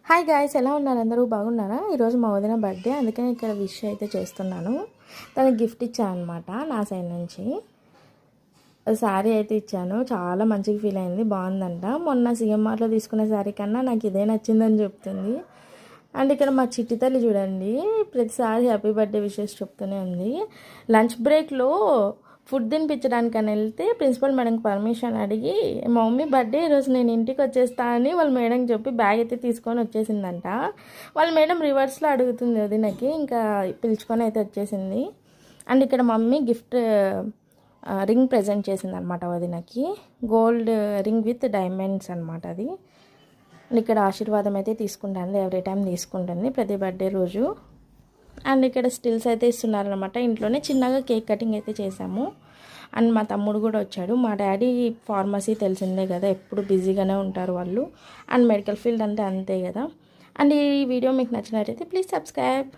Hi guys, ఎలా ఉన్నారు? అందరూ బాగున్నారా? ఈరోజు మా వదిన బర్త్డే, అందుకని ఇక్కడ విష్ అయితే చేస్తున్నాను. తనకి గిఫ్ట్ ఇచ్చాను అనమాట నా సైడ్ నుంచి. శారీ అయితే ఇచ్చాను, చాలా మంచిగా ఫీల్ అయింది, బాగుందంట. మొన్న సిఎంఆర్లో తీసుకున్న శారీ కన్నా నాకు ఇదే నచ్చిందని చెప్తుంది. అండ్ ఇక్కడ మా చిట్టి తల్లి చూడండి, ప్రతిసారి హ్యాపీ బర్త్డే విషెస్ చెప్తూనే ఉంది. లంచ్ బ్రేక్లో ఫుడ్ తినిపించడానికని వెళ్తే ప్రిన్సిపల్ మేడంకి పర్మిషన్ అడిగి మా మమ్మీ బర్త్డే ఈరోజు నేను ఇంటికి వచ్చేస్తా అని వాళ్ళ మేడంకి చెప్పి బ్యాగ్ అయితే తీసుకొని వచ్చేసిందంట. వాళ్ళ మేడం రివర్స్లో అడుగుతుంది వదినకి, ఇంకా పిలుచుకొని అయితే వచ్చేసింది. అండ్ ఇక్కడ మమ్మీ గిఫ్ట్ రింగ్ ప్రజెంట్ చేసింది అనమాట వదినకి, గోల్డ్ రింగ్ విత్ డైమండ్స్ అనమాట అది. ఇక్కడ ఆశీర్వాదం అయితే తీసుకుంటాను, ఎవ్రీ టైం తీసుకుంటుంది ప్రతి బర్త్డే రోజు. అండ్ ఇక్కడ స్టిల్స్ అయితే ఇస్తున్నారనమాట. ఇంట్లోనే చిన్నగా కేక్ కటింగ్ అయితే చేసాము. అండ్ మా తమ్ముడు కూడా వచ్చాడు. మా డాడీ ఫార్మసీ తెలిసిందే కదా, ఎప్పుడు బిజీగానే ఉంటారు వాళ్ళు. అండ్ మెడికల్ ఫీల్డ్ అంటే అంతే కదా. అండ్ ఈ వీడియో మీకు నచ్చినట్టయితే ప్లీజ్ సబ్స్క్రైబ్.